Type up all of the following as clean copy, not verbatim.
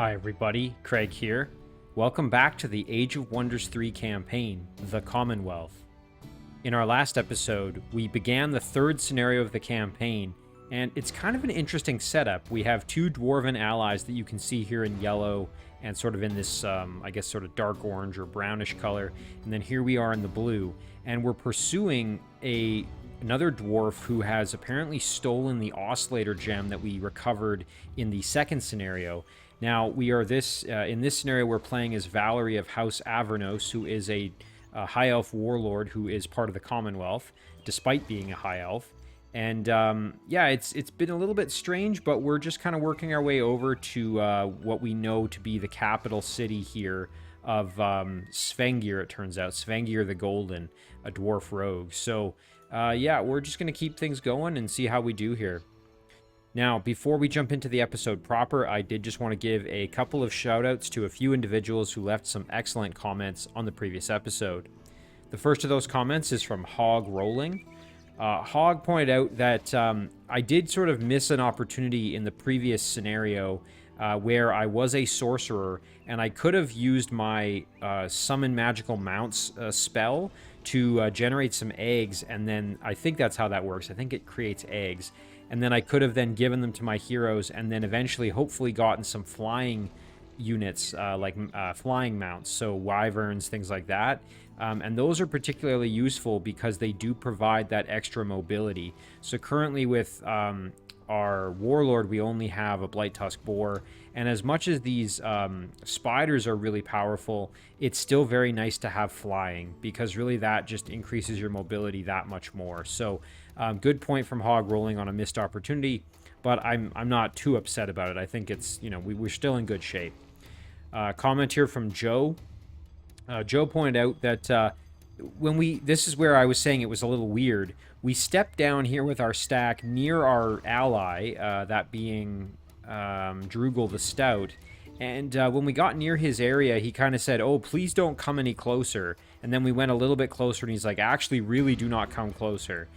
Hi everybody, Craig here. Welcome back to the Age of Wonders 3 campaign, the Commonwealth. In our last episode, we began the third scenario of the campaign, and it's kind of an interesting setup. We have two dwarven allies that you can see here in yellow and sort of in this, I guess, sort of dark orange or brownish color, and then here we are in the blue, and we're pursuing another dwarf who has apparently stolen the Oscillator Gem that we recovered in the second scenario. Now, we are in this scenario, we're playing as Valery of House Avernos, who is a High Elf Warlord who is part of the Commonwealth, despite being a High Elf. And yeah, it's been a little bit strange, but we're just kind of working our way over to what we know to be the capital city here of Svengir, it turns out. Svengir the Golden, a dwarf rogue. So yeah, we're just going to keep things going and see how we do here. Now, before we jump into the episode proper, I did just want to give a couple of shout-outs to a few individuals who left some excellent comments on the previous episode. The first of those comments is from Hog Rolling. Hog pointed out that I did sort of miss an opportunity in the previous scenario where I was a sorcerer, and I could have used my Summon Magical Mounts spell to generate some eggs, and then I think that's how that works. I think it creates eggs. And then I could have then given them to my heroes and then eventually hopefully gotten some flying units like flying mounts, so wyverns, things like that. And those are particularly useful because they do provide that extra mobility. So currently with our Warlord, we only have a Blight Tusk Boar. And as much as these spiders are really powerful, it's still very nice to have flying because really that just increases your mobility that much more. So good point from Hog Rolling on a missed opportunity, but I'm not too upset about it. I think it's, you know, we're still in good shape. Comment here from Joe. Joe pointed out that this is where I was saying it was a little weird. We stepped down here with our stack near our ally, that being Drugel the Stout, and when we got near his area, he kind of said, "Oh, please don't come any closer." And then we went a little bit closer, and he's like, "Actually, really do not come closer."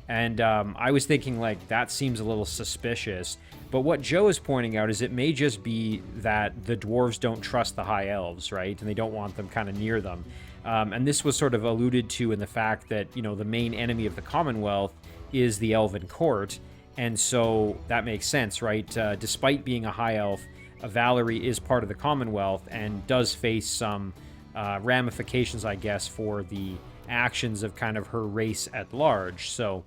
And I was thinking, like, that seems a little suspicious. But what Joe is pointing out is it may just be that the dwarves don't trust the high elves, right? And they don't want them kind of near them. And this was sort of alluded to in the fact that, you know, the main enemy of the Commonwealth is the Elven Court. And so that makes sense, right? Despite being a high elf, Valery is part of the Commonwealth and does face some ramifications, I guess, for the actions of kind of her race at large. So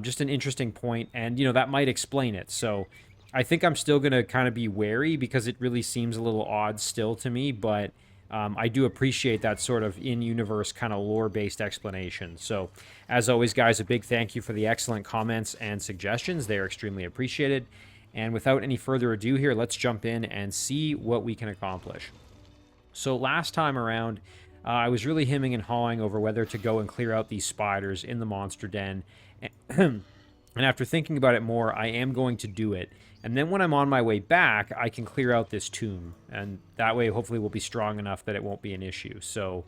just an interesting point, and, you know, that might explain it. So I think I'm still going to kind of be wary because it really seems a little odd still to me, but I do appreciate that sort of in-universe kind of lore-based explanation. So as always, guys, a big thank you for the excellent comments and suggestions. They are extremely appreciated. And without any further ado here, let's jump in and see what we can accomplish. So last time around, I was really hemming and hawing over whether to go and clear out these spiders in the monster den. And after thinking about it more, I am going to do it. And then when I'm on my way back, I can clear out this tomb. And that way, hopefully, we'll be strong enough that it won't be an issue. So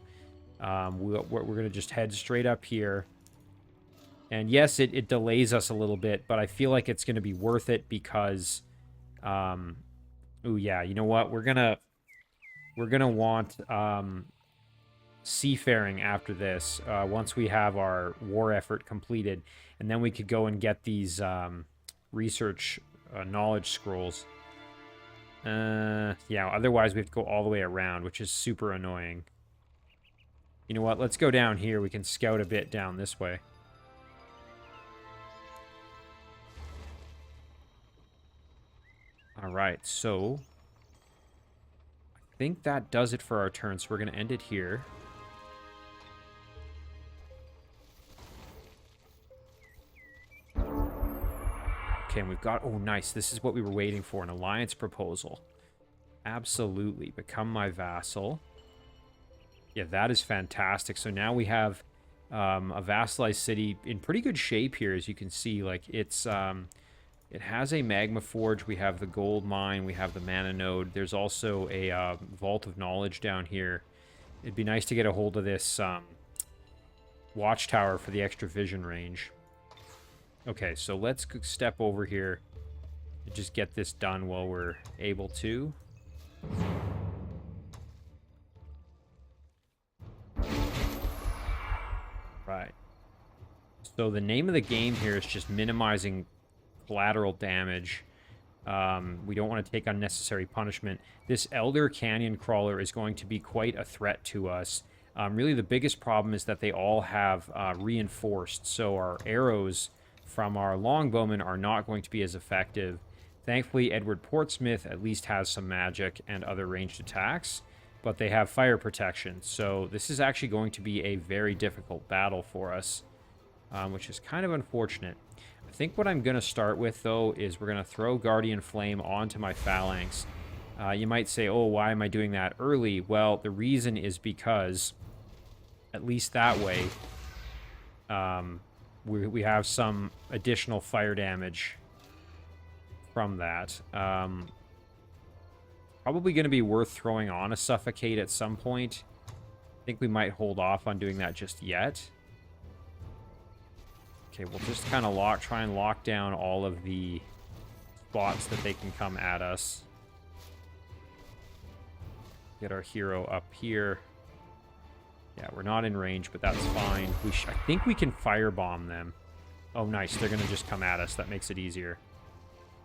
we're going to just head straight up here. And yes, it delays us a little bit, but I feel like it's going to be worth it because... oh, yeah, you know what? We're gonna want... seafaring after this, once we have our war effort completed, and then we could go and get these research knowledge scrolls. Yeah, otherwise we have to go all the way around, which is super annoying. You know what, let's go down here. We can scout a bit down this way. Alright, so I think that does it for our turn, so we're going to end it here. Okay, and we've got... Oh, nice. This is what we were waiting for, an alliance proposal. Absolutely. Become my vassal. Yeah, that is fantastic. So now we have a vassalized city in pretty good shape here, as you can see. Like, it's... it has a magma forge. We have the gold mine. We have the mana node. There's also a vault of knowledge down here. It'd be nice to get a hold of this watchtower for the extra vision range. Okay, so let's step over here and just get this done while we're able to. Right. So the name of the game here is just minimizing collateral damage. We don't want to take unnecessary punishment. This Elder Canyon Crawler is going to be quite a threat to us. Really, the biggest problem is that they all have reinforced, so our arrows from our longbowmen are not going to be as effective. Thankfully, Edward Portsmouth at least has some magic and other ranged attacks, but they have fire protection, so this is actually going to be a very difficult battle for us, which is kind of unfortunate. I think what I'm going to start with, though, is we're going to throw Guardian Flame onto my Phalanx. You might say, oh, why am I doing that early? Well, the reason is because, at least that way, we have some additional fire damage from that. Probably going to be worth throwing on a Suffocate at some point. I think we might hold off on doing that just yet. Okay, we'll just kind of try and lock down all of the spots that they can come at us. Get our hero up here. Yeah, we're not in range, but that's fine. I think we can firebomb them. Oh, nice. They're going to just come at us. That makes it easier.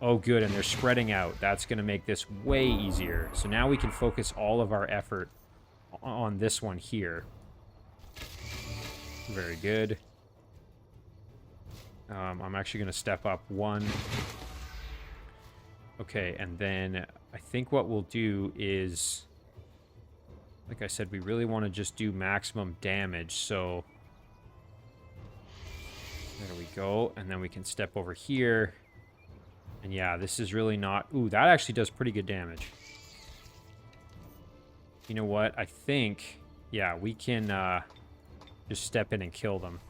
Oh, good, and they're spreading out. That's going to make this way easier. So now we can focus all of our effort on this one here. Very good. I'm actually going to step up one. Okay, and then I think what we'll do is, like I said, we really want to just do maximum damage, so there we go. And then we can step over here. And yeah, this is really not... Ooh, that actually does pretty good damage. You know what? I think, yeah, we can just step in and kill them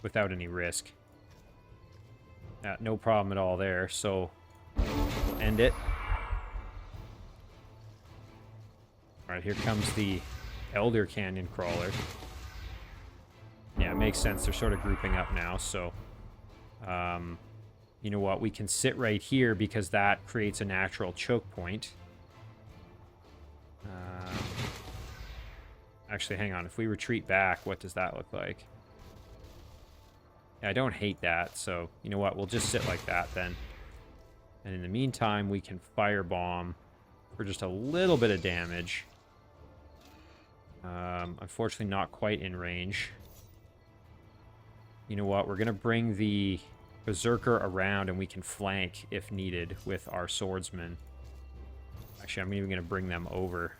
without any risk. No problem at all there, so we'll end it. Alright, here comes the Elder Canyon Crawler. Yeah, it makes sense. They're sort of grouping up now, so... you know what? We can sit right here because that creates a natural choke point. Actually, hang on. If we retreat back, what does that look like? Yeah, I don't hate that, so you know what? We'll just sit like that then. And in the meantime, we can firebomb for just a little bit of damage. Unfortunately, not quite in range. You know what? We're going to bring the Berserker around, and we can flank if needed with our swordsmen. Actually, I'm even going to bring them over.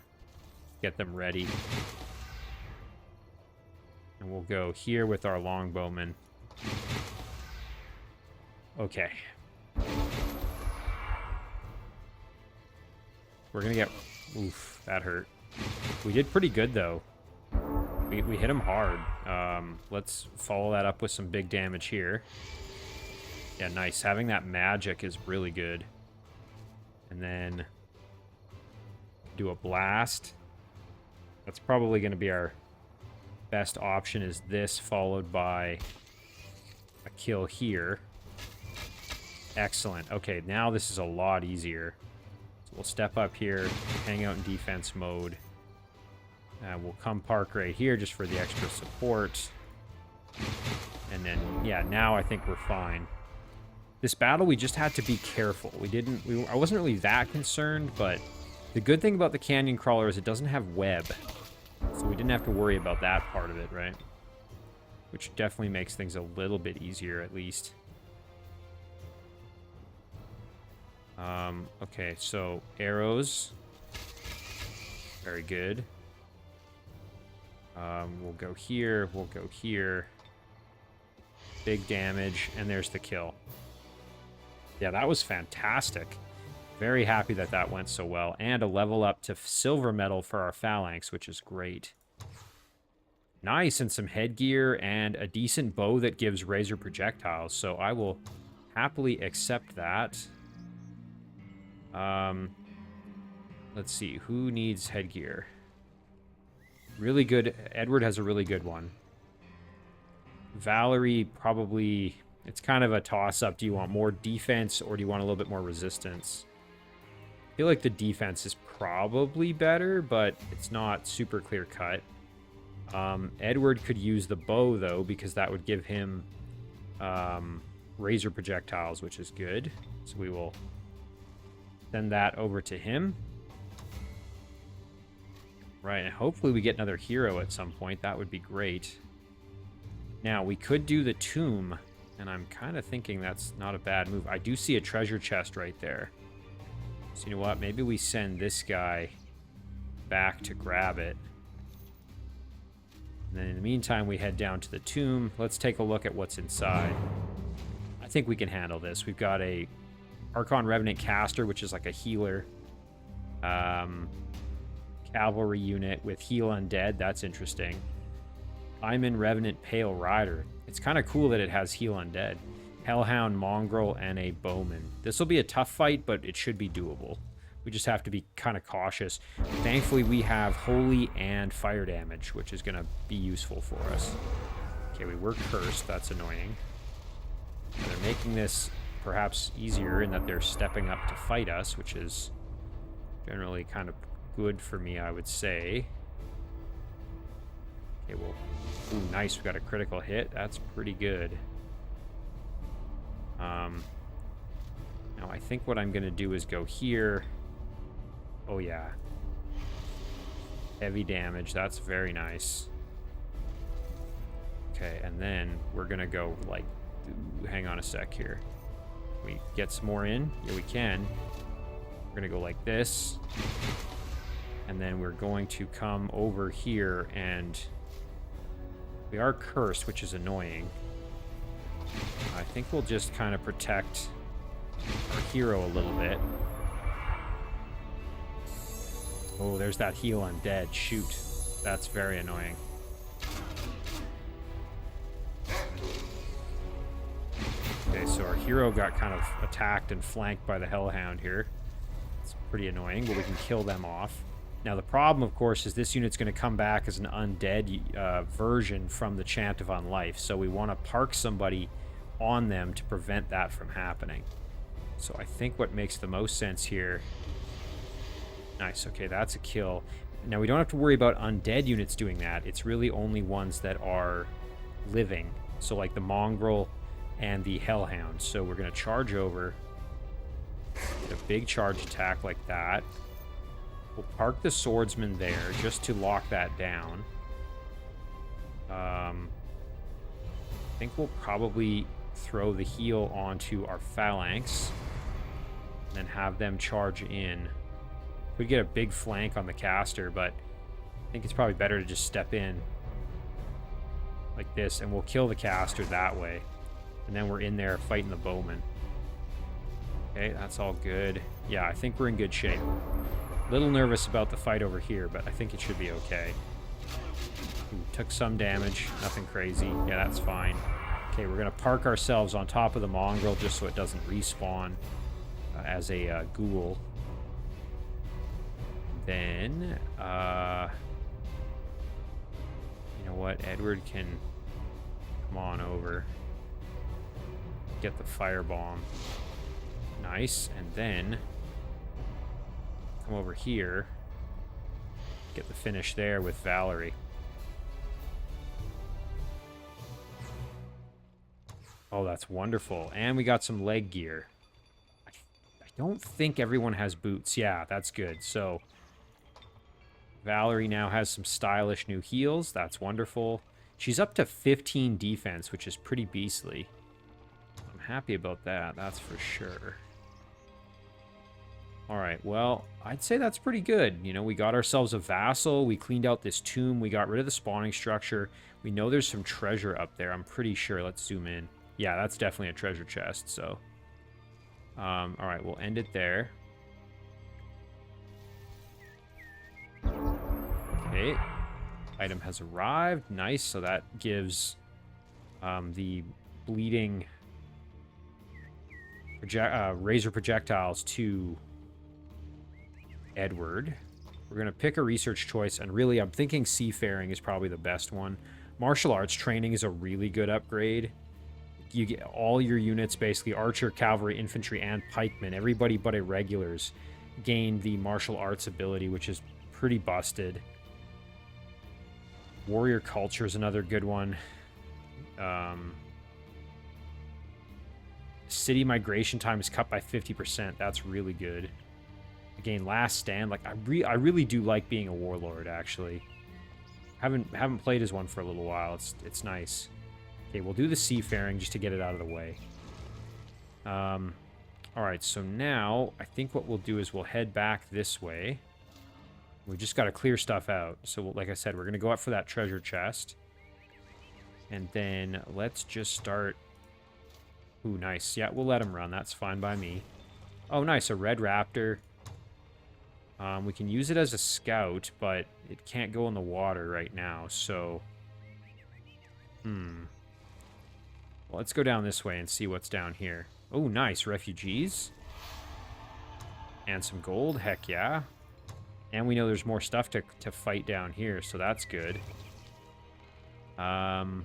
Get them ready. And we'll go here with our longbowmen. Okay. We're going to get... Oof, that hurt. We did pretty good, though. We hit him hard. Let's follow that up with some big damage here. Yeah, nice. Having that magic is really good. And then do a blast. That's probably going to be our best option, is this followed by a kill here. Excellent. Okay, now this is a lot easier. So we'll step up here, hang out in defense mode. We'll come park right here just for the extra support. And then, yeah, now I think we're fine. This battle, we just had to be careful. I wasn't really that concerned, but the good thing about the Canyon Crawler is it doesn't have web. So we didn't have to worry about that part of it, right? Which definitely makes things a little bit easier, at least. Okay, so arrows. Very good. We'll go here, we'll go here. Big damage, and there's the kill. Yeah, that was fantastic. Very happy that that went so well. And a level up to silver medal for our phalanx, which is great. Nice, and some headgear and a decent bow that gives razor projectiles. So I will happily accept that. Let's see, who needs headgear? Really good. Edward has a really good one. Valery probably... It's kind of a toss-up. Do you want more defense or do you want a little bit more resistance? I feel like the defense is probably better, but it's not super clear-cut. Edward could use the bow, though, because that would give him razor projectiles, which is good. So we will send that over to him. Right, and hopefully we get another hero at some point. That would be great. Now, we could do the tomb, and I'm kind of thinking that's not a bad move. I do see a treasure chest right there. So you know what? Maybe we send this guy back to grab it. And then in the meantime, we head down to the tomb. Let's take a look at what's inside. I think we can handle this. We've got a Archon Revenant Caster, which is like a healer. Cavalry unit with Heal Undead. That's interesting. Ironman Revenant Pale Rider. It's kind of cool that it has Heal Undead. Hellhound Mongrel and a Bowman. This will be a tough fight, but it should be doable. We just have to be kind of cautious. Thankfully, we have Holy and Fire Damage, which is going to be useful for us. Okay, we were cursed. That's annoying. They're making this perhaps easier in that they're stepping up to fight us, which is generally kind of good for me, I would say. Okay, well, ooh, nice. We got a critical hit. That's pretty good. Now I think what I'm going to do is go here. Oh, yeah. Heavy damage. That's very nice. Okay, and then we're going to go, like, hang on a sec here. Can we get some more in? Yeah, we can. We're going to go like this. And then we're going to come over here, and we are cursed, which is annoying. I think we'll just kind of protect our hero a little bit. Oh, there's that Heal Undead. Shoot. That's very annoying. Okay, so our hero got kind of attacked and flanked by the Hellhound here. It's pretty annoying, but we can kill them off. Now, the problem, of course, is this unit's going to come back as an undead version from the Chant of Unlife. So we want to park somebody on them to prevent that from happening. So I think what makes the most sense here... Nice, okay, that's a kill. Now, we don't have to worry about undead units doing that. It's really only ones that are living. So, like the Mongrel and the Hellhound. So we're going to charge over. Get a big charge attack like that. We'll park the Swordsman there just to lock that down. I think we'll probably throw the heal onto our Phalanx. And then have them charge in. We'd get a big flank on the caster, but I think it's probably better to just step in like this, and we'll kill the caster that way. And then we're in there fighting the Bowman. Okay, that's all good. Yeah, I think we're in good shape. A little nervous about the fight over here, but I think it should be okay. Ooh, took some damage, nothing crazy. Yeah, that's fine. Okay, we're going to park ourselves on top of the Mongrel just so it doesn't respawn as a ghoul. Then, you know what? Edward can come on over. Get the firebomb. Nice. And then come over here. Get the finish there with Valery. Oh, that's wonderful. And we got some leg gear. I don't think everyone has boots. Yeah, that's good. So Valery now has some stylish new heals. That's wonderful. She's up to 15 defense, which is pretty beastly. I'm happy about that, that's for sure. Alright, well, I'd say that's pretty good. You know, we got ourselves a vassal. We cleaned out this tomb. We got rid of the spawning structure. We know there's some treasure up there. I'm pretty sure. Let's zoom in. Yeah, that's definitely a treasure chest, so... alright, we'll end it there. Okay, item has arrived. Nice, so that gives the bleeding razor projectiles to Edward. We're going to pick a research choice, and really I'm thinking seafaring is probably the best one. Martial arts training is a really good upgrade. You get all your units, basically archer, cavalry, infantry, and pikemen. Everybody but irregulars gain the martial arts ability, which is pretty busted. Warrior culture is another good one. City migration time is cut by 50%. That's really good. Again, last stand. Like I really do like being a warlord. Actually, haven't played as one for a little while. It's nice. Okay, we'll do the seafaring just to get it out of the way. All right. So now I think what we'll do is we'll head back this way. We just got to clear stuff out. So like I said, we're gonna go up for that treasure chest, and then let's just start. Ooh, nice. Yeah, we'll let him run. That's fine by me. Oh, nice. A red raptor. We can use it as a scout, but it can't go in the water right now, so... Well, let's go down this way and see what's down here. Oh, nice. Refugees. And some gold. Heck yeah. And we know there's more stuff to fight down here, so that's good. Alright,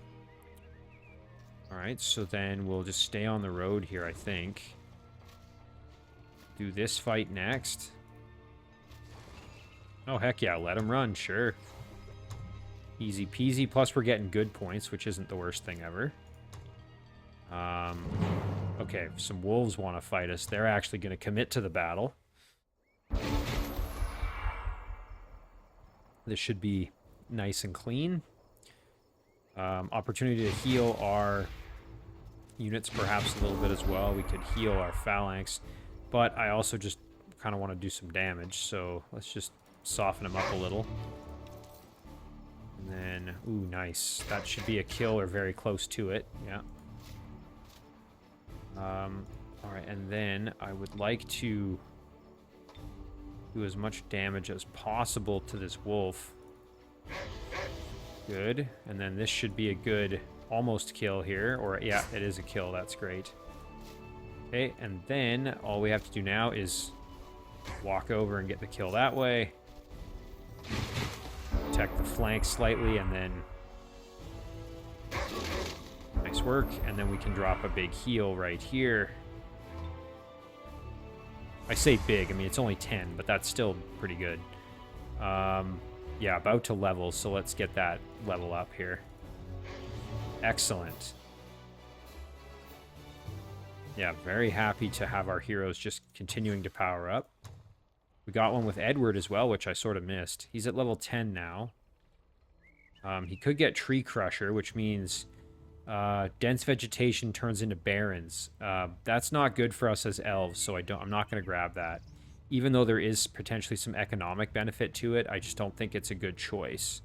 so then we'll just stay on the road here, I think. Do this fight next. Oh, heck yeah, let him run, sure. Easy peasy, plus we're getting good points, which isn't the worst thing ever. Okay, some wolves want to fight us. They're actually going to commit to the battle. This should be nice and clean. Opportunity to heal our units perhaps a little bit as well. We could heal our phalanx, but I also just kind of want to do some damage, so let's just soften them up a little. And then, ooh, nice. That should be a kill or very close to it, yeah. Alright, and then I would like to do as much damage as possible to this wolf. Good. And then this should be a good almost kill here. Or, yeah, it is a kill. That's great. Okay, and then all we have to do now is walk over and get the kill that way. Protect the flank slightly, and then... Nice work. And then we can drop a big heal right here. I say big, I mean, it's only 10, but that's still pretty good. Yeah, about to level, so let's get that level up here. Excellent. Yeah, very happy to have our heroes just continuing to power up. We got one with Edward as well, which I sort of missed. He's at level 10 now. He could get Tree Crusher, which means dense vegetation turns into barrens. That's not good for us as elves, so I'm not going to grab that. Even though there is potentially some economic benefit to it, I just don't think it's a good choice.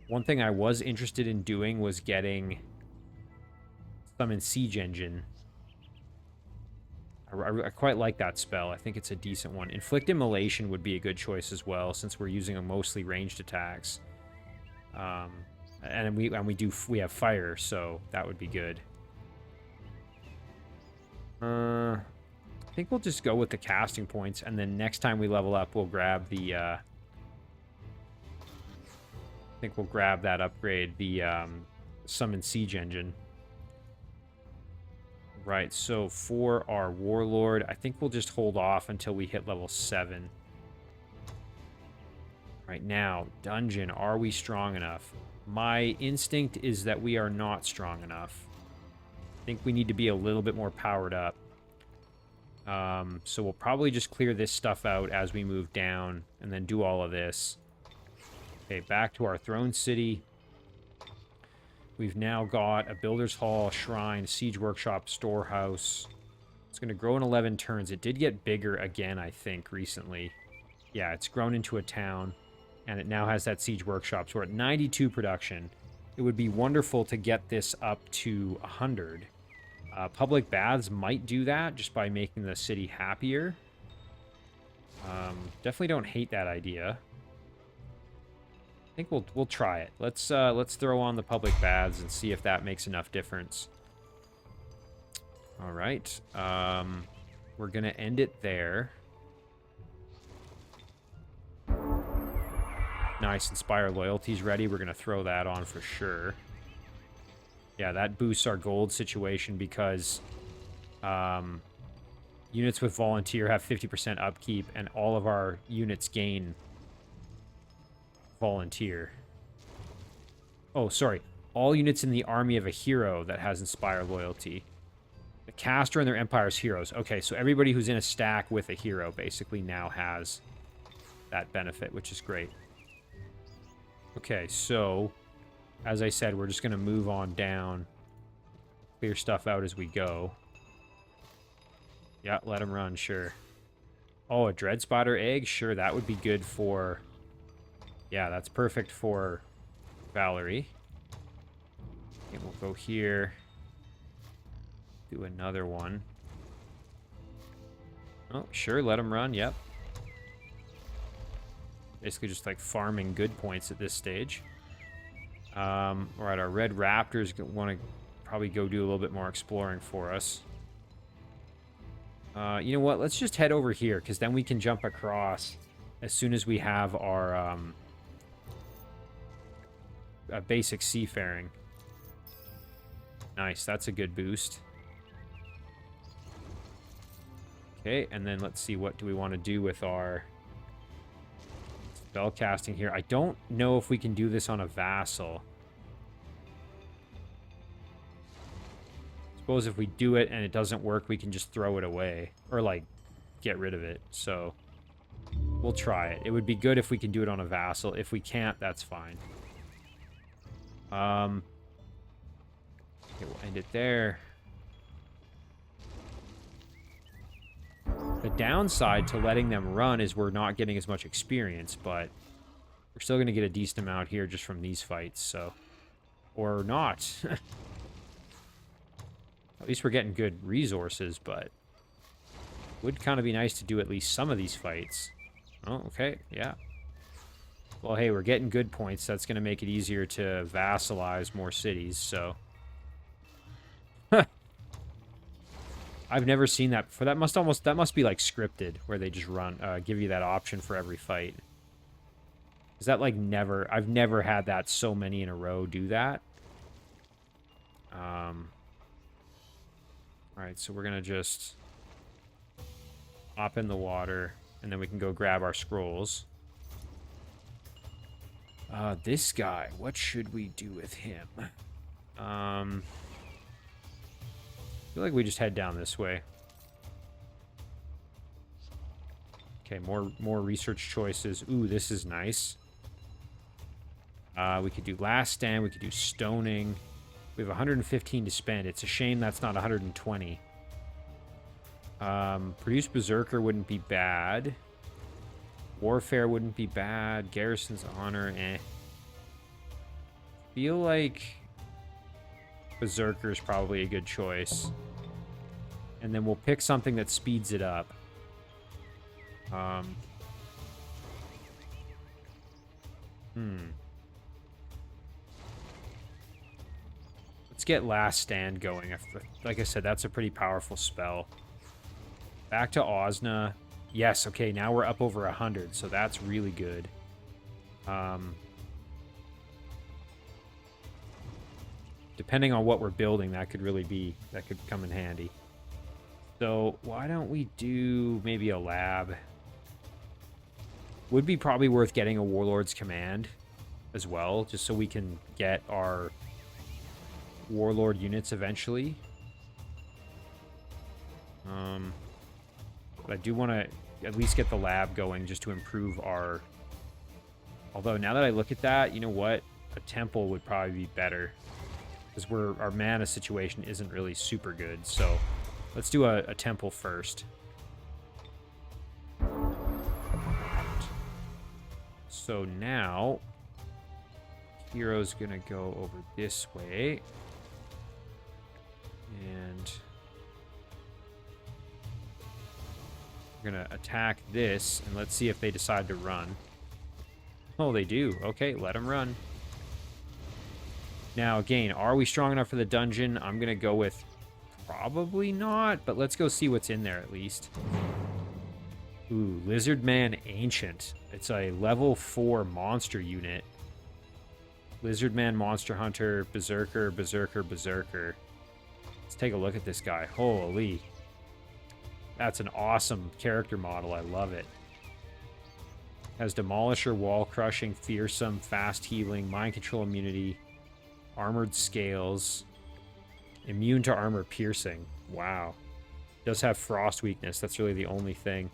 One thing I was interested in doing was getting Summon Siege Engine. I quite like that spell. I think it's a decent one. Inflict Immolation would be a good choice as well, since we're using a mostly ranged attacks. And we have fire, so that would be good. I think we'll just go with the casting points, and then next time we level up, we'll grab the... I think we'll grab that upgrade, the Summon Siege Engine. Right, so for our Warlord, I think we'll just hold off until we hit level 7. Right now, Dungeon, are we strong enough? My instinct is that we are not strong enough. I think we need to be a little bit more powered up. So we'll probably just clear this stuff out as we move down and then do all of this. Okay, back to our throne city. We've now got a Builder's Hall, Shrine, Siege Workshop, Storehouse. It's going to grow in 11 turns. It did get bigger again, I think, recently. Yeah, it's grown into a town, and it now has that Siege Workshop. So we're at 92 production. It would be wonderful to get this up to 100. Public baths might do that just by making the city happier. Definitely don't hate that idea. I think we'll try it. Let's throw on the public baths and see if that makes enough difference. All right. We're gonna end it there. Nice. Inspire Loyalty's ready. We're gonna throw that on for sure. Yeah, that boosts our gold situation because units with Volunteer have 50% upkeep, and all of our units gain Volunteer. Oh, sorry. All units in the army of a hero that has Inspire Loyalty. The caster and their empire's heroes. Okay, so everybody who's in a stack with a hero basically now has that benefit, which is great. Okay, so as I said, we're just going to move on down. Clear stuff out as we go. Yeah, let them run, sure. Oh, a Dread Spider egg? Sure, that would be good for... Yeah, that's perfect for Valery. And we'll go here. Do another one. Oh, sure, let them run, yep. Basically just like farming good points at this stage. Alright, our Red Raptors want to probably go do a little bit more exploring for us. You know what? Let's just head over here, because then we can jump across as soon as we have our basic seafaring. Nice, that's a good boost. Okay, and then let's see, what do we want to do with our spell casting here? I don't know if we can do this on a vassal. Suppose if we do it and it doesn't work, we can just throw it away. Or, like, get rid of it. So, we'll try it. It would be good if we can do it on a vassal. If we can't, that's fine. Okay, we'll end it there. The downside to letting them run is we're not getting as much experience, but we're still going to get a decent amount here just from these fights, so... Or not. At least we're getting good resources, but... Would kind of be nice to do at least some of these fights. Oh, okay, yeah. Well, hey, we're getting good points. That's going to make it easier to vassalize more cities, so... I've never seen that before. That must be like scripted, where they just run, give you that option for every fight. Is that like never? I've never had that so many in a row do that. All right, so we're gonna just hop in the water, and then we can go grab our scrolls. This guy, what should we do with him? I feel like we just head down this way. Okay, more research choices. Ooh, this is nice. We could do Last Stand. We could do Stoning. We have 115 to spend. It's a shame that's not 120. Produce Berserker wouldn't be bad. Warfare wouldn't be bad. Garrison's Honor, eh. Feel like Berserker is probably a good choice. And then we'll pick something that speeds it up. Let's get Last Stand going. Like I said, that's a pretty powerful spell. Back to Osna. Yes, okay, now we're up over 100, so that's really good. Depending on what we're building, that could come in handy. So why don't we do maybe a lab? Would be probably worth getting a Warlord's Command as well, just so we can get our Warlord units eventually. But I do want to at least get the lab going just to improve our... Although now that I look at that, you know what? A temple would probably be better. Because our mana situation isn't really super good, so let's do a temple first. So now, hero's gonna go over this way. And we're gonna attack this, and let's see if they decide to run. Oh, they do. Okay, let them run. Now, again, are we strong enough for the dungeon? I'm going to go with probably not, but let's go see what's in there at least. Ooh, Lizardman Ancient. It's a level 4 monster unit. Lizardman, Monster Hunter, Berserker, Berserker, Berserker. Let's take a look at this guy. Holy. That's an awesome character model. I love it. Has Demolisher, Wall Crushing, Fearsome, Fast Healing, Mind Control Immunity, Armored scales. Immune to armor piercing. Wow. Does have frost weakness. That's really the only thing.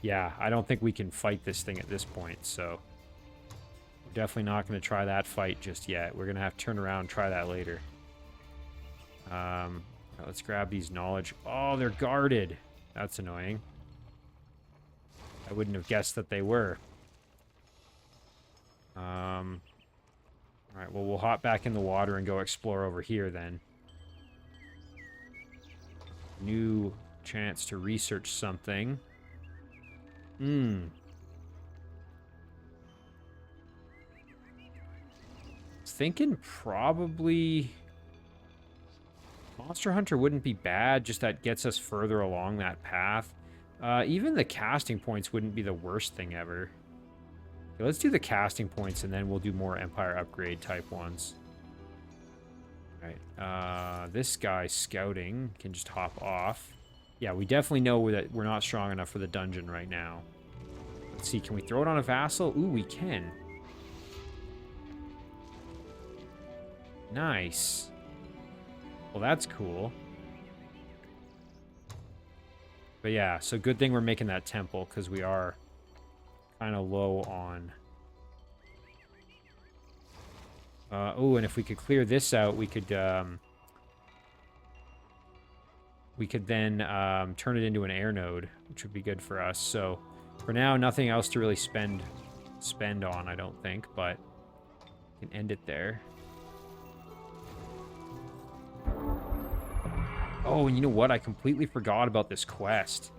Yeah, I don't think we can fight this thing at this point, so... We're definitely not going to try that fight just yet. We're going to have to turn around and try that later. Let's grab these knowledge. Oh, they're guarded. That's annoying. I wouldn't have guessed that they were. Alright, well, we'll hop back in the water and go explore over here then. New chance to research something. Thinking probably Monster Hunter wouldn't be bad, just that gets us further along that path. Even the casting points wouldn't be the worst thing ever. Okay, let's do the casting points and then we'll do more Empire upgrade type ones. Alright, this guy scouting can just hop off. Yeah, we definitely know that we're not strong enough for the dungeon right now. Let's see, can we throw it on a vassal? Ooh, we can. Nice. Well, that's cool. But yeah, so good thing we're making that temple, because we are kind of low on... oh, and if we could clear this out, we could then turn it into an air node, which would be good for us. So for now, nothing else to really spend on, I don't think, but we can end it there. Oh, and you know what? I completely forgot about this quest.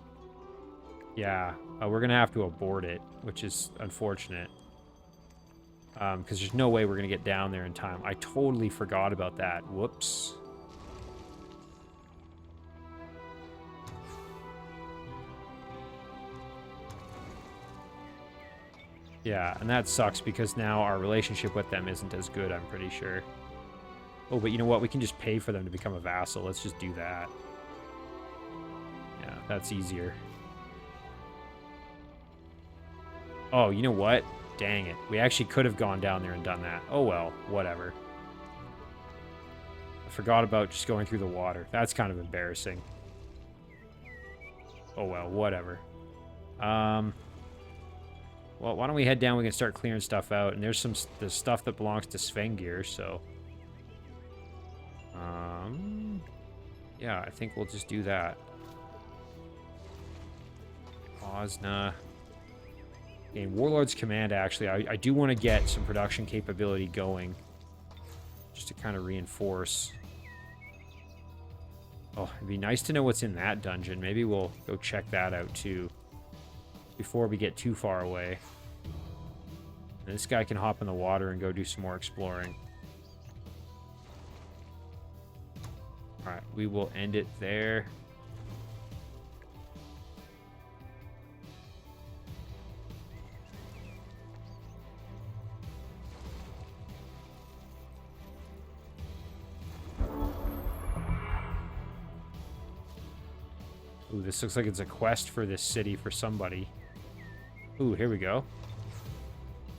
Yeah, we're going to have to abort it, which is unfortunate. Because there's no way we're going to get down there in time. I totally forgot about that. Whoops. Yeah, and that sucks because now our relationship with them isn't as good, I'm pretty sure. Oh, but you know what? We can just pay for them to become a vassal. Let's just do that. Yeah, that's easier. Oh, you know what? Dang it. We actually could have gone down there and done that. Oh, well. Whatever. I forgot about just going through the water. That's kind of embarrassing. Oh, well. Whatever. Well, why don't we head down? We can start clearing stuff out. And there's the stuff that belongs to Svengir, so... yeah, I think we'll just do that. Osna. Okay, Warlord's Command, actually. I do want to get some production capability going. Just to kind of reinforce. Oh, it'd be nice to know what's in that dungeon. Maybe we'll go check that out, too. Before we get too far away. And this guy can hop in the water and go do some more exploring. Alright, we will end it there. Ooh, this looks like it's a quest for this city for somebody. Ooh, here we go.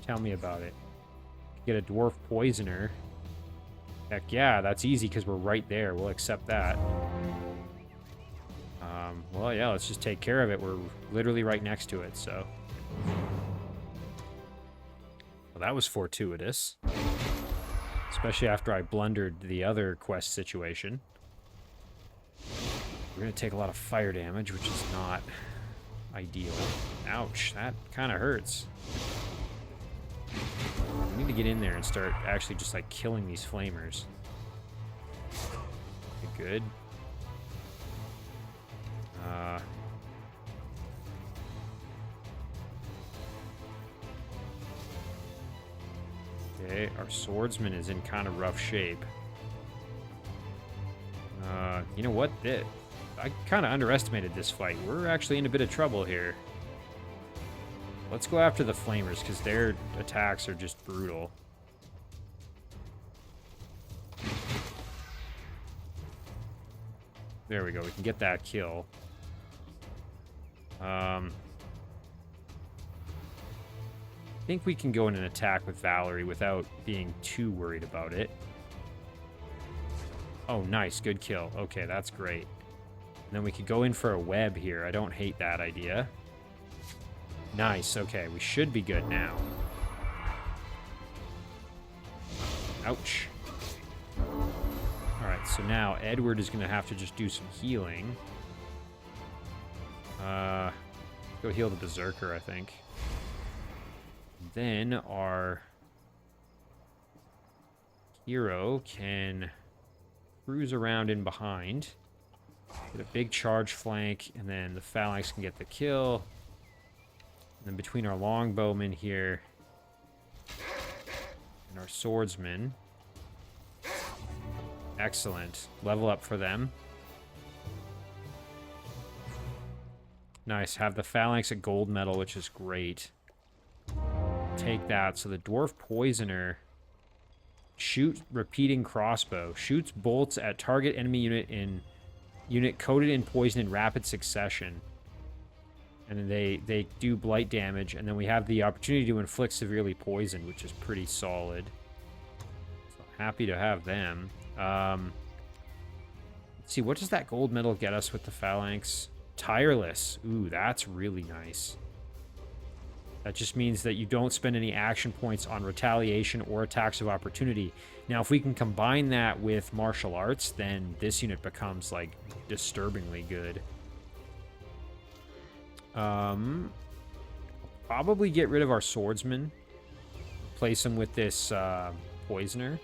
Tell me about it. Get a dwarf poisoner. Heck yeah, that's easy because we're right there. We'll accept that. Well, yeah, let's just take care of it. We're literally right next to it, so. Well, that was fortuitous. Especially after I blundered the other quest situation. We're going to take a lot of fire damage, which is not ideal. Ouch, that kind of hurts. We need to get in there and start actually just like killing these flamers. Okay, good. Okay, our swordsman is in kind of rough shape. You know what? I kind of underestimated this fight. We're actually in a bit of trouble here. Let's go after the flamers, because their attacks are just brutal. There we go. We can get that kill. I think we can go in and attack with Valery without being too worried about it. Oh, nice. Good kill. Okay, that's great. And then we could go in for a web here. I don't hate that idea. Nice. Okay, we should be good now. Ouch. Alright, so now Edward is going to have to just do some healing. Go heal the Berserker, I think. Then our hero can cruise around in behind, get a big charge flank, and then the Phalanx can get the kill. And then between our longbowmen here and our swordsmen. Excellent. Level up for them. Nice. Have the Phalanx at gold medal, which is great. Take that. So the Dwarf Poisoner... Shoot repeating crossbow. Shoots bolts at target enemy unit coated in poison in rapid succession. And then they do blight damage, and then we have the opportunity to inflict severely poison, which is pretty solid. So happy to have them. Let's see, what does that gold medal get us with the Phalanx? Tireless. Ooh, that's really nice. That just means that you don't spend any action points on retaliation or attacks of opportunity. Now, if we can combine that with martial arts, then this unit becomes, like, disturbingly good. Probably get rid of our swordsman. Replace him with this poisoner.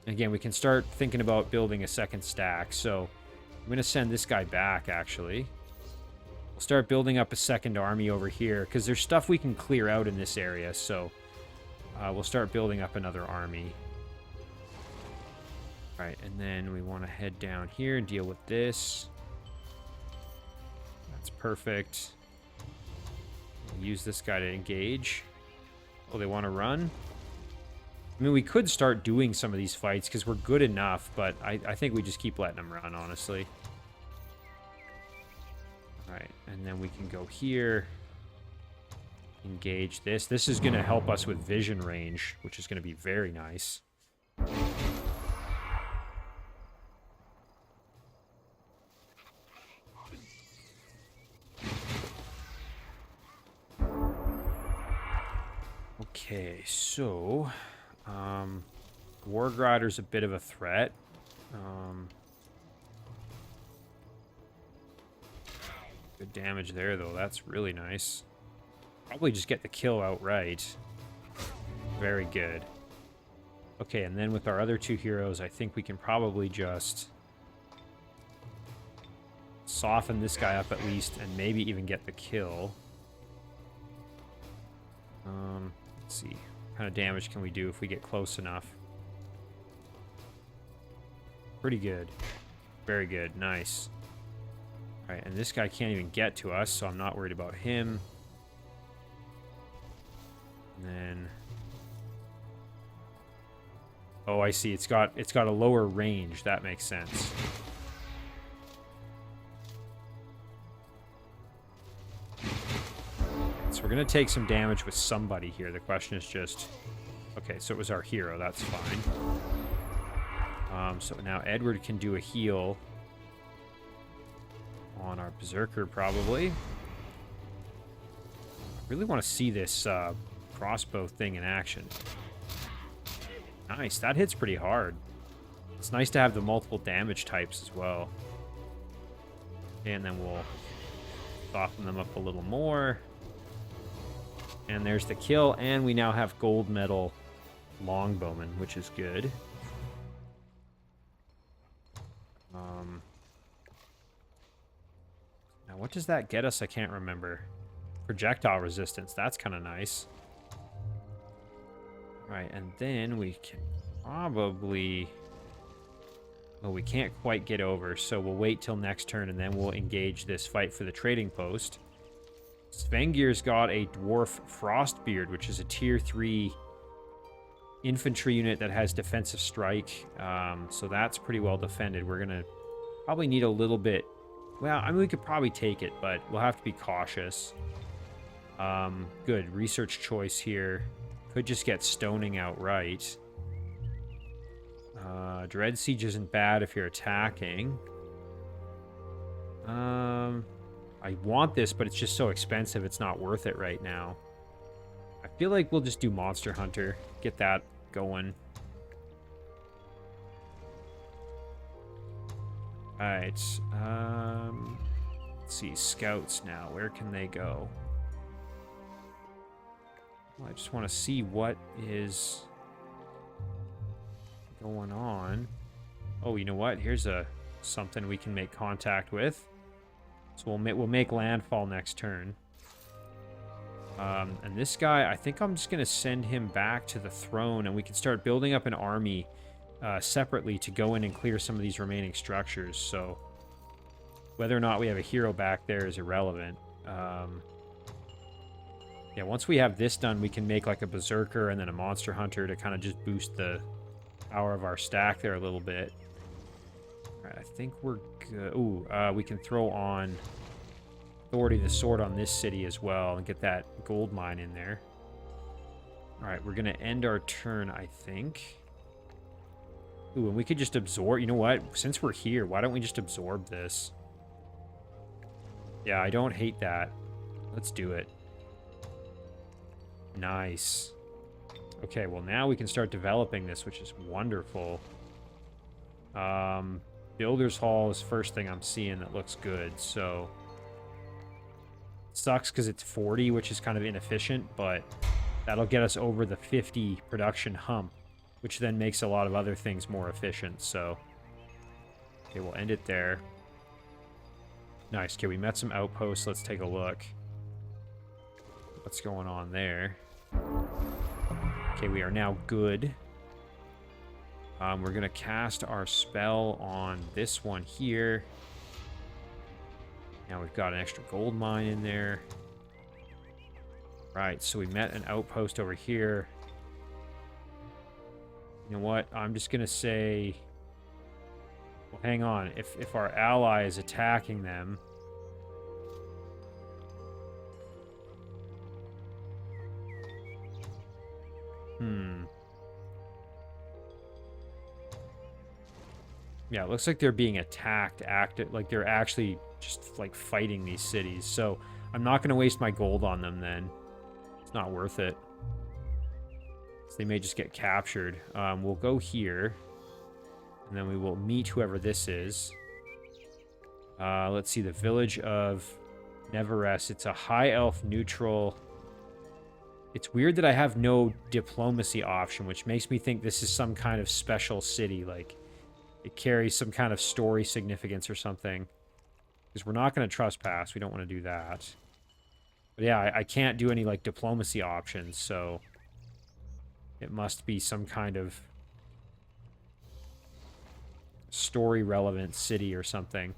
Again, we can start thinking about building a second stack. So I'm going to send this guy back, actually. We'll start building up a second army over here, because there's stuff we can clear out in this area. So we'll start building up another army. All right, and then we want to head down here and deal with this. That's perfect. We'll use this guy to engage. Oh, they want to run? I mean, we could start doing some of these fights because we're good enough, but I think we just keep letting them run, honestly. Alright, and then we can go here. Engage this. This is going to help us with vision range, which is going to be very nice. Okay, so... Wargrider's a bit of a threat. Good damage there, though. That's really nice. Probably just get the kill outright. Very good. Okay, and then with our other two heroes, I think we can probably just soften this guy up at least, and maybe even get the kill. Let's see. What kind of damage can we do if we get close enough? Pretty good. Very good. Nice. Alright, and this guy can't even get to us, so I'm not worried about him. And then... Oh, I see. It's got a lower range. That makes sense. So we're going to take some damage with somebody here. The question is just... Okay, so it was our hero. That's fine. So now Edward can do a heal on our Berserker, probably. I really want to see this crossbow thing in action. Nice. That hits pretty hard. It's nice to have the multiple damage types as well. And then we'll soften them up a little more. And there's the kill, and we now have gold medal longbowmen, which is good. Now, what does that get us? I can't remember. Projectile resistance. That's kind of nice. Right, and then we can probably... Well, we can't quite get over, so we'll wait till next turn, and then we'll engage this fight for the trading post. Svengir's got a Dwarf Frostbeard, which is a tier 3 infantry unit that has defensive strike. So that's pretty well defended. We're going to probably need a little bit... Well, I mean, we could probably take it, but we'll have to be cautious. Good. Research choice here. Could just get stoning outright. Dread Siege isn't bad if you're attacking. I want this, but it's just so expensive, it's not worth it right now. I feel like we'll just do Monster Hunter. Get that going. Alright. Let's see. Scouts now. Where can they go? Well, I just want to see what is going on. Oh, you know what? Here's something we can make contact with. So we'll make landfall next turn. And this guy, I think I'm just going to send him back to the throne, and we can start building up an army separately to go in and clear some of these remaining structures. So whether or not we have a hero back there is irrelevant. Yeah, once we have this done, we can make like a Berserker and then a Monster Hunter to kind of just boost the power of our stack there a little bit. All right, I think we're good. Ooh, we can throw on Authority of the Sword on this city as well and get that gold mine in there. All right, we're going to end our turn, I think. Ooh, and we could just absorb. You know what? Since we're here, why don't we just absorb this? Yeah, I don't hate that. Let's do it. Nice. Okay, well, now we can start developing this, which is wonderful. Builder's Hall is first thing I'm seeing that looks good, so... Sucks because it's 40, which is kind of inefficient, but that'll get us over the 50 production hump, which then makes a lot of other things more efficient, so... Okay, we'll end it there. Nice. Okay, we met some outposts. Let's take a look. What's going on there? Okay, we are now good. We're going to cast our spell on this one here. Now we've got an extra gold mine in there. Right, so we met an outpost over here. You know what? I'm just going to say... Well, hang on. If our ally is attacking them... Yeah, it looks like they're being attacked, like they're actually just like fighting these cities. So I'm not going to waste my gold on them then. It's not worth it. So they may just get captured. We'll go here. And then we will meet whoever this is. Let's see, the village of Neverest. It's a high elf neutral. It's weird that I have no diplomacy option, which makes me think this is some kind of special city. Like, it carries some kind of story significance or something. Because we're not going to trespass. We don't want to do that. But yeah, I can't do any, like, diplomacy options, so... It must be some kind of... story-relevant city or something.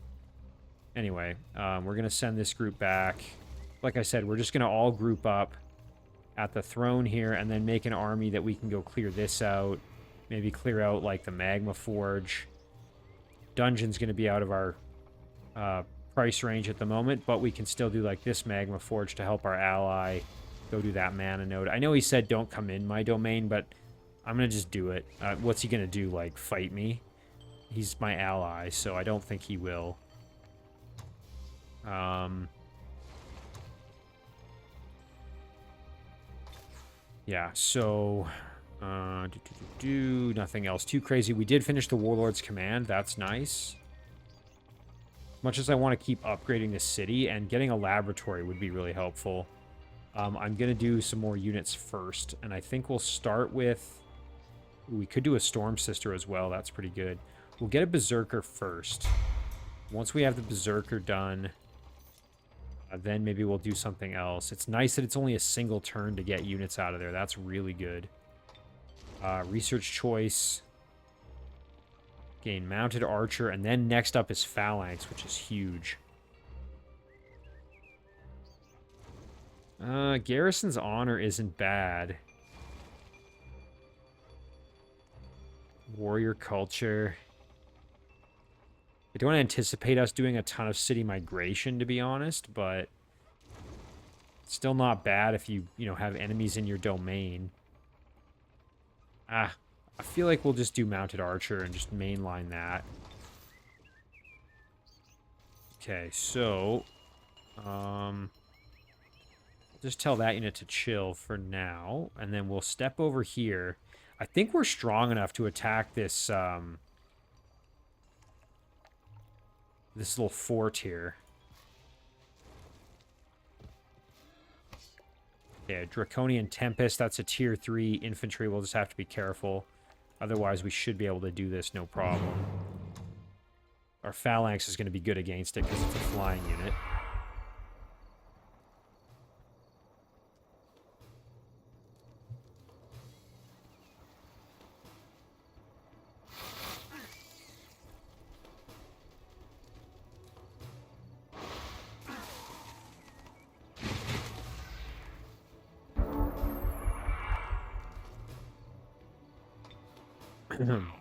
Anyway, we're going to send this group back. Like I said, we're just going to all group up at the throne here and then make an army that we can go clear this out. Maybe clear out, like, the Magma Forge. Dungeon's going to be out of our price range at the moment, but we can still do, like, this Magma Forge to help our ally go do that mana node. I know he said don't come in my domain, but I'm going to just do it. What's he going to do, like, fight me? He's my ally, so I don't think he will. Yeah, so... nothing else too crazy. We did finish the Warlord's Command. That's nice. As much as I want to keep upgrading this city, and getting a laboratory would be really helpful. I'm going to do some more units first, and I think we'll start with... We could do a Storm Sister as well. That's pretty good. We'll get a Berserker first. Once we have the Berserker done, then maybe we'll do something else. It's nice that it's only a single turn to get units out of there. That's really good. Research choice. Gain mounted archer. And then next up is phalanx, which is huge. Garrison's honor isn't bad. Warrior culture. I don't anticipate us doing a ton of city migration, to be honest, but it's still not bad if you know, have enemies in your domain. I feel like we'll just do mounted archer and just mainline that. Okay, so... just tell that unit to chill for now, and then we'll step over here. I think we're strong enough to attack this, this little fort here. Yeah, Draconian Tempest, that's a tier 3 infantry. We'll just have to be careful. Otherwise, we should be able to do this no problem. Our Phalanx is going to be good against it because it's a flying unit.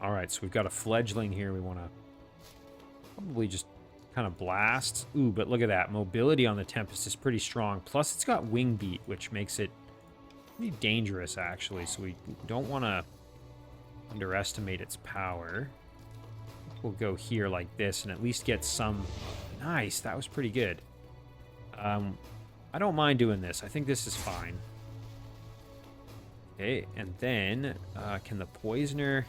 Alright, so we've got a fledgling here we want to probably just kind of blast. Ooh, but look at that. Mobility on the Tempest is pretty strong. Plus, it's got wing beat, which makes it pretty dangerous, actually. So we don't want to underestimate its power. We'll go here like this and at least get some... Nice, that was pretty good. I don't mind doing this. I think this is fine. Okay, and then can the Poisoner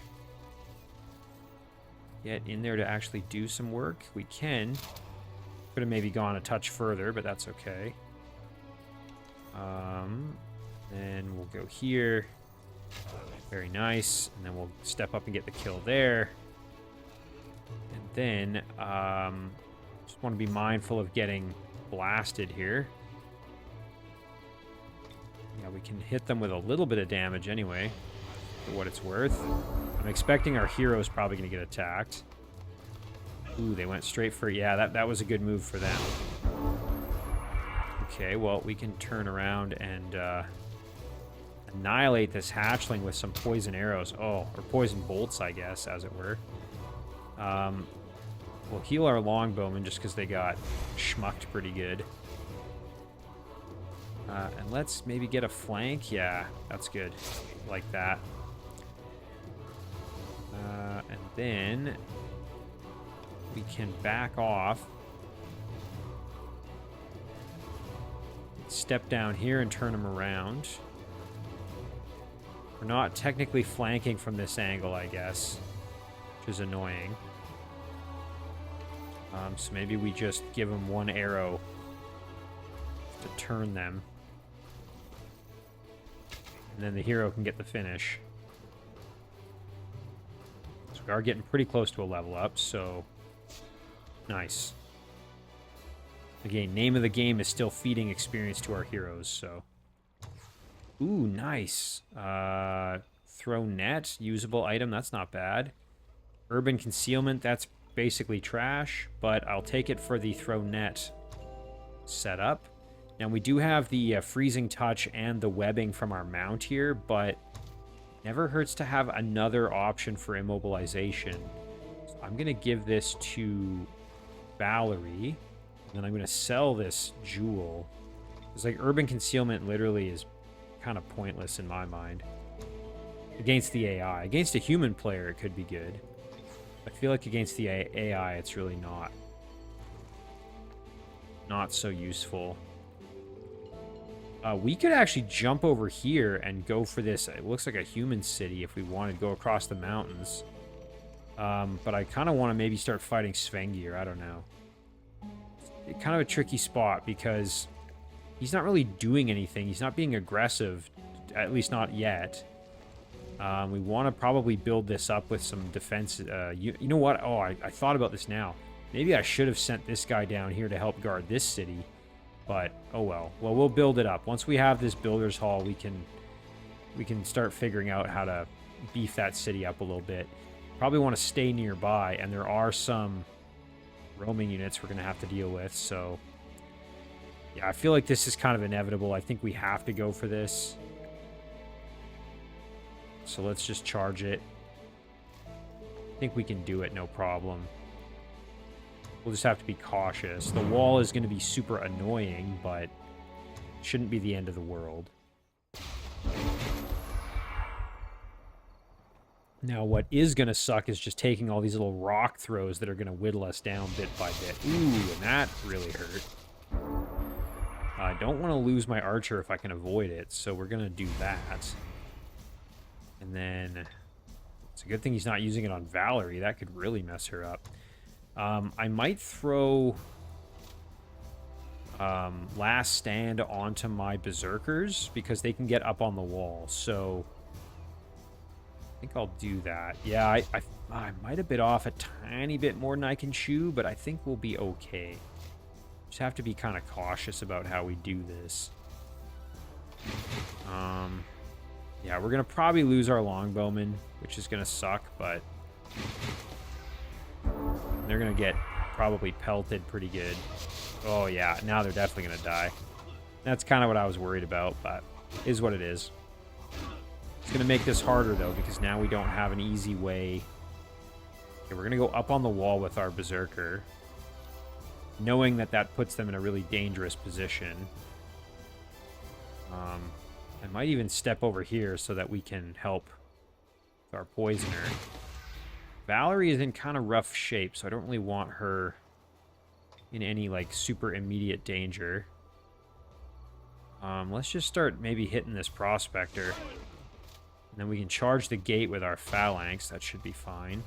get in there to actually do some work? We can. Could have maybe gone a touch further, but that's okay. Then we'll go here. Very nice. And then we'll step up and get the kill there. And then just want to be mindful of getting blasted here. Yeah, we can hit them with a little bit of damage anyway, for what it's worth. I'm expecting our hero's probably going to get attacked. Ooh, they went straight for... Yeah, that was a good move for them. Okay, well, we can turn around and annihilate this hatchling with some poison arrows. Oh, or poison bolts, I guess, as it were. We'll heal our longbowmen just because they got schmucked pretty good. And let's maybe get a flank. Yeah, that's good. Like that. And then we can back off. Step down here and turn them around. We're not technically flanking from this angle, I guess, which is annoying. So maybe we just give them one arrow to turn them. And then the hero can get the finish. So we are getting pretty close to a level up, so... Nice. Again, name of the game is still feeding experience to our heroes, so... Ooh, nice. Throw net, usable item, that's not bad. Urban Concealment, that's basically trash, but I'll take it for the throw net setup. Now, we do have the Freezing Touch and the webbing from our mount here, but never hurts to have another option for immobilization. So I'm going to give this to Valery, and then I'm going to sell this jewel. It's like Urban Concealment literally is kind of pointless in my mind. Against the AI. Against a human player, it could be good. I feel like against the AI, it's really not so useful. We could actually jump over here and go for this. It looks like a human city if we wanted to go across the mountains. But I kind of want to maybe start fighting Svengir. I don't know. It's kind of a tricky spot because he's not really doing anything. He's not being aggressive, at least not yet. We want to probably build this up with some defense. You know what? Oh, I thought about this now. Maybe I should have sent this guy down here to help guard this city. But, oh well. Well, we'll build it up. Once we have this builder's hall, we can start figuring out how to beef that city up a little bit. Probably want to stay nearby, and there are some roaming units we're going to have to deal with, so... Yeah, I feel like this is kind of inevitable. I think we have to go for this. So let's just charge it. I think we can do it, no problem. We'll just have to be cautious. The wall is going to be super annoying, but it shouldn't be the end of the world. Now, what is going to suck is just taking all these little rock throws that are going to whittle us down bit by bit. Ooh, and that really hurt. I don't want to lose my archer if I can avoid it, so we're going to do that. And then it's a good thing he's not using it on Valery. That could really mess her up. I might throw Last Stand onto my Berserkers because they can get up on the wall. So I think I'll do that. Yeah, I might have bit off a tiny bit more than I can chew, but I think we'll be okay. Just have to be kind of cautious about how we do this. Yeah, we're going to probably lose our longbowmen, which is going to suck, but they're going to get probably pelted pretty good. Oh, yeah, now they're definitely going to die. That's kind of what I was worried about, but it is what it is. It's going to make this harder, though, because now we don't have an easy way. Okay, we're going to go up on the wall with our Berserker, knowing that that puts them in a really dangerous position. I might even step over here so that we can help with our Poisoner. Valery is in kind of rough shape, so I don't really want her in any, like, super immediate danger. Let's just start maybe hitting this Prospector. And then we can charge the gate with our Phalanx. That should be fine.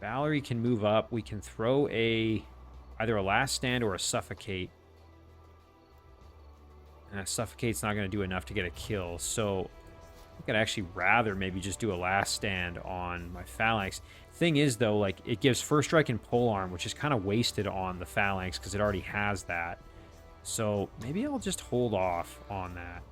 Valery can move up. We can throw either a Last Stand or a Suffocate. And a Suffocate's not going to do enough to get a kill, so I think I'd actually rather maybe just do a Last Stand on my Phalanx. Thing is, though, like, it gives First Strike and Polearm, which is kind of wasted on the Phalanx because it already has that. So maybe I'll just hold off on that.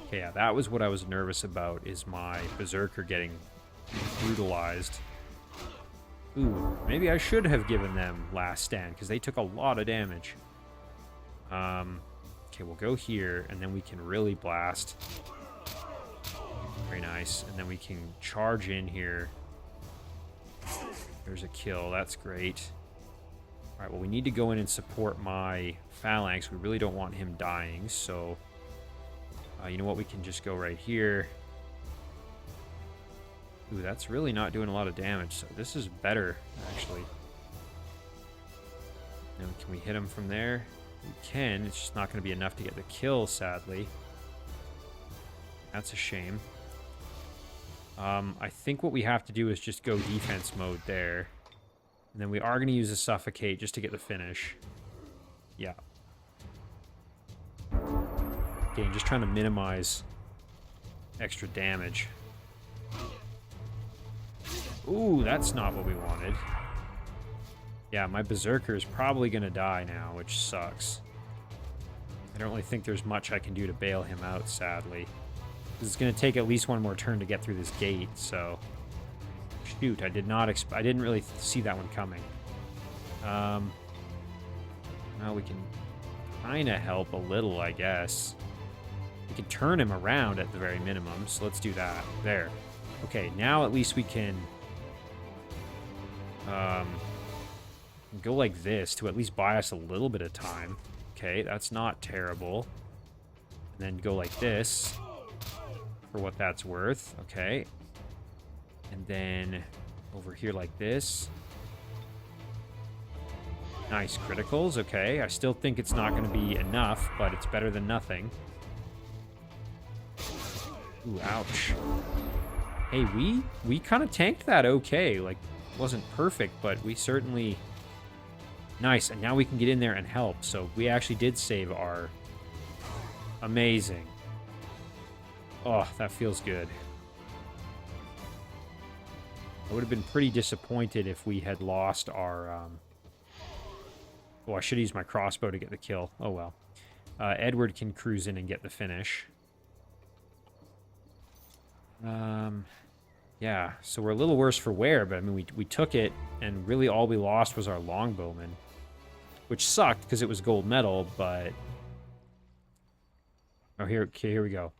Okay, yeah, that was what I was nervous about, is my Berserker getting brutalized. Ooh, maybe I should have given them Last Stand, because they took a lot of damage. Okay, we'll go here, and then we can really blast. Very nice. And then we can charge in here. There's a kill. That's great. All right, well, we need to go in and support my Phalanx. We really don't want him dying, so you know what? We can just go right here. Ooh, that's really not doing a lot of damage, so this is better, actually. Now, can we hit him from there? We can. It's just not going to be enough to get the kill, sadly. That's a shame. I think what we have to do is just go defense mode there. And then we are going to use a Suffocate just to get the finish. Yeah. Again, just trying to minimize extra damage. Ooh, that's not what we wanted. Yeah, my Berserker is probably going to die now, which sucks. I don't really think there's much I can do to bail him out, sadly. This is going to take at least one more turn to get through this gate, so... Shoot, I didn't really see that one coming. Now we can kind of help a little, I guess. We can turn him around at the very minimum, so let's do that. There. Okay, now at least we can... go like this to at least buy us a little bit of time. Okay, that's not terrible. And then go like this for what that's worth. Okay. And then over here like this. Nice criticals. Okay, I still think it's not going to be enough, but it's better than nothing. Ooh, ouch. Hey, we kind of tanked that okay. Like, wasn't perfect, but we certainly... Nice, and now we can get in there and help. So we actually did save our... Amazing. Oh, that feels good. I would have been pretty disappointed if we had lost our... Oh, I should use my crossbow to get the kill. Oh, well. Edward can cruise in and get the finish. Yeah, so we're a little worse for wear, but I mean, we took it, and really all we lost was our longbowman. Which sucked, because it was gold medal, but... Oh, here we go.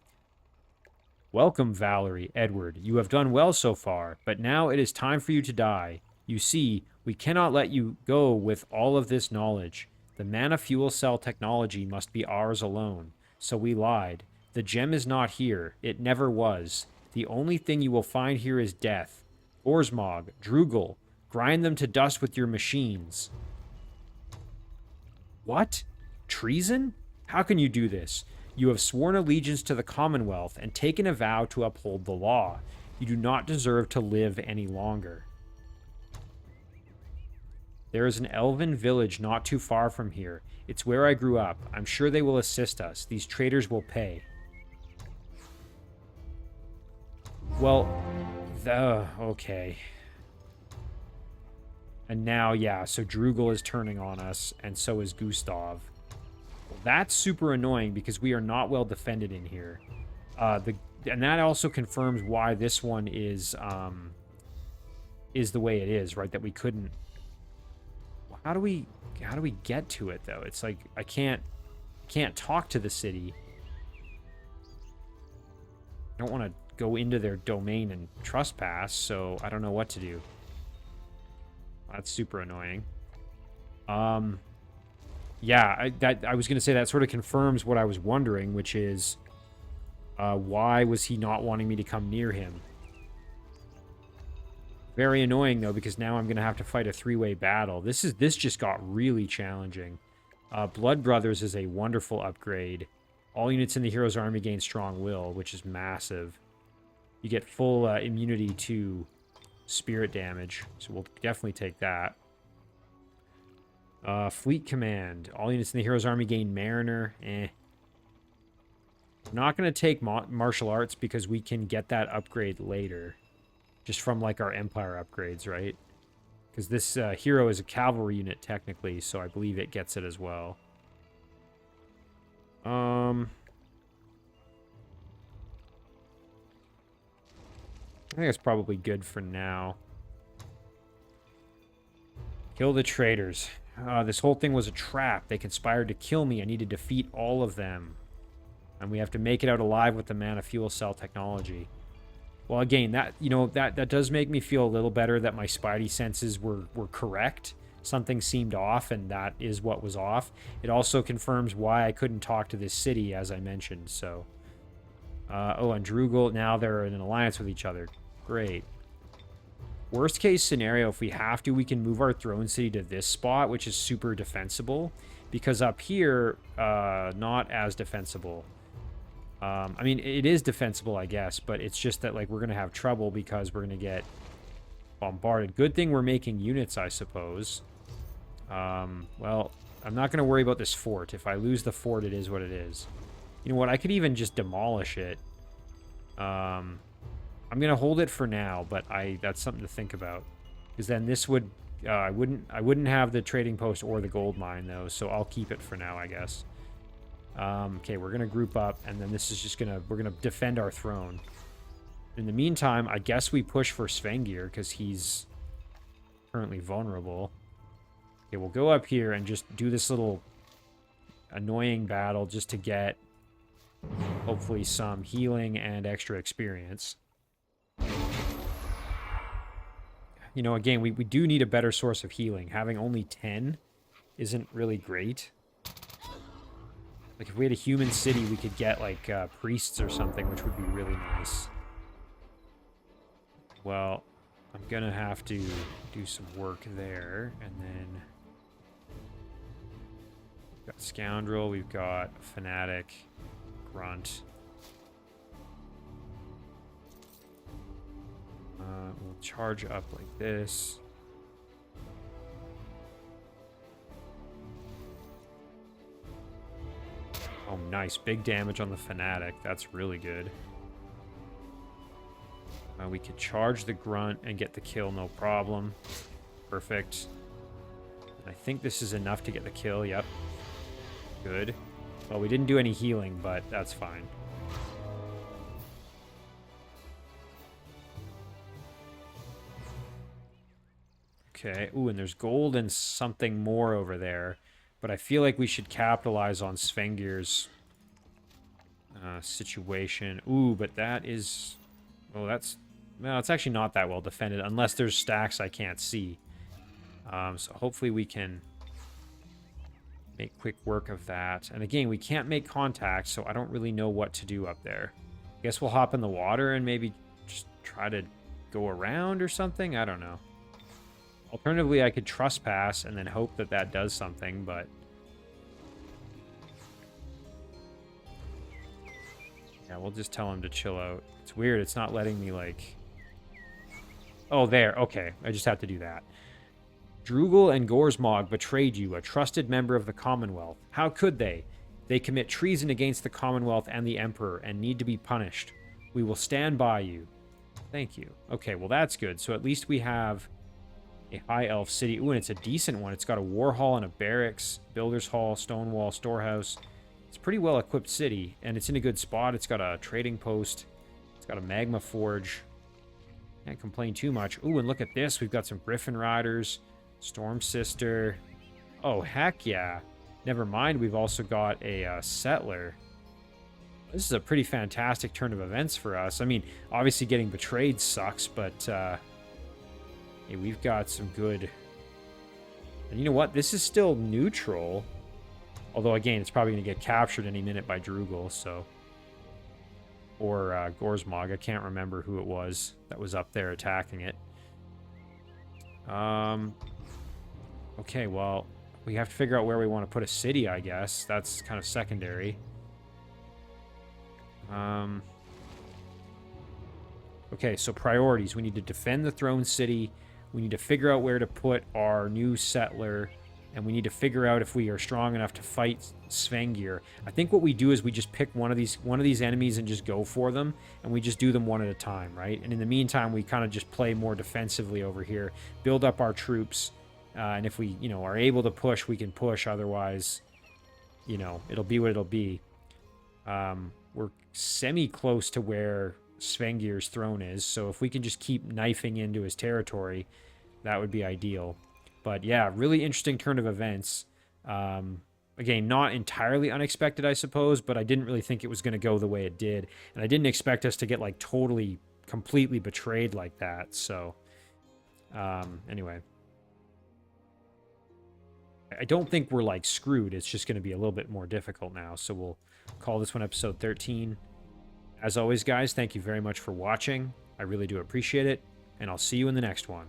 Welcome, Valery, Edward. You have done well so far, but now it is time for you to die. You see, we cannot let you go with all of this knowledge. The mana fuel cell technology must be ours alone. So we lied. The gem is not here. It never was. The only thing you will find here is death. Orsmog, Drugel, grind them to dust with your machines. What? Treason? How can you do this? You have sworn allegiance to the Commonwealth and taken a vow to uphold the law. You do not deserve to live any longer. There is an elven village not too far from here. It's where I grew up. I'm sure they will assist us. These traitors will pay. Well, okay. And now, yeah, so Drugel is turning on us, and so is Gustav. Well, that's super annoying because we are not well defended in here. And that also confirms why this one is the way it is, right? That we couldn't. How do we get to it though? It's like I can't talk to the city. I don't want to go into their domain and trespass, so I don't know what to do. That's super annoying. Yeah, I was gonna say that sort of confirms what I was wondering, which is why was he not wanting me to come near him? Very annoying though, because now I'm gonna have to fight a three-way battle. This just got really challenging. Blood Brothers is a wonderful upgrade. All units in the hero's army gain strong will, which is massive. You get full immunity to spirit damage, so we'll definitely take that. Fleet Command. All units in the hero's army gain Mariner. I'm not going to take martial arts because we can get that upgrade later. Just from, like, our Empire upgrades, right? Because this hero is a cavalry unit, technically, so I believe it gets it as well. I think it's probably good for now. Kill the traitors. This whole thing was a trap. They conspired to kill me. I need to defeat all of them. And we have to make it out alive with the mana fuel cell technology. Well, again, that does make me feel a little better that my spidey senses were correct. Something seemed off, and that is what was off. It also confirms why I couldn't talk to this city, as I mentioned, so... oh, and Drugel, now they're in an alliance with each other. Great. Worst case scenario, if we have to, we can move our throne city to this spot, which is super defensible. Because up here, not as defensible. I mean, it is defensible, I guess, but it's just that, like, we're going to have trouble because we're going to get bombarded. Good thing we're making units, I suppose. Well, I'm not going to worry about this fort. If I lose the fort, it is what it is. You know what? I could even just demolish it. I'm going to hold it for now, but that's something to think about. Because then this would... I wouldn't have the trading post or the gold mine, though, so I'll keep it for now, I guess. Okay, we're gonna group up, and then this is just we're gonna defend our throne. In the meantime, I guess we push for Svengir, because he's currently vulnerable. Okay, we'll go up here and just do this little annoying battle just to get, hopefully, some healing and extra experience. You know, again, we do need a better source of healing. Having only 10 isn't really great. Like, if we had a human city, we could get, like, priests or something, which would be really nice. Well, I'm gonna have to do some work there, and then... We've got Scoundrel, we've got Fanatic, Grunt. We'll charge up like this. Oh, nice. Big damage on the Fanatic. That's really good. We could charge the Grunt and get the kill, no problem. Perfect. I think this is enough to get the kill. Yep. Good. Well, we didn't do any healing, but that's fine. Okay. Ooh, and there's gold and something more over there. But I feel like we should capitalize on Svengir's situation. Ooh, but that is... Oh, that's... Well, it's actually not that well defended, unless there's stacks I can't see. So hopefully we can make quick work of that. And again, we can't make contact, so I don't really know what to do up there. I guess we'll hop in the water and maybe just try to go around or something. I don't know. Alternatively, I could trespass and then hope that that does something, but... yeah, we'll just tell him to chill out. It's weird. It's not letting me, like... oh, there. Okay. I just have to do that. Drugel and Gorsmog betrayed you, a trusted member of the Commonwealth. How could they? They commit treason against the Commonwealth and the Emperor and need to be punished. We will stand by you. Thank you. Okay, well, that's good. So at least we have a high elf city. Ooh, and it's a decent one. It's got a war hall and a barracks, builder's hall, stone wall, storehouse. It's a pretty well-equipped city, and it's in a good spot. It's got a trading post. It's got a magma forge. Can't complain too much. Ooh, and look at this. We've got some Griffin Riders, Storm Sister. Oh, heck yeah. Never mind, we've also got a settler. This is a pretty fantastic turn of events for us. I mean, obviously getting betrayed sucks, but hey, we've got some good... and you know what? This is still neutral. Although, again, it's probably going to get captured any minute by Drugel, so... or Gorsmog. I can't remember who it was that was up there attacking it. Okay, well, we have to figure out where we want to put a city, I guess. That's kind of secondary. Okay, so priorities. We need to defend the throne city. We need to figure out where to put our new settler. And we need to figure out if we are strong enough to fight Svengir. I think what we do is we just pick one of these enemies and just go for them, and we just do them one at a time, right? And in the meantime, we kind of just play more defensively over here, build up our troops, and if we, are able to push, we can push. Otherwise, it'll be what it'll be. We're semi-close to where Svengir's throne is, so if we can just keep knifing into his territory, that would be ideal. But yeah, really interesting turn of events. Again, not entirely unexpected, I suppose, but I didn't really think it was going to go the way it did. And I didn't expect us to get, like, totally, completely betrayed like that. So, anyway. I don't think we're, like, screwed. It's just going to be a little bit more difficult now. So we'll call this one episode 13. As always, guys, thank you very much for watching. I really do appreciate it. And I'll see you in the next one.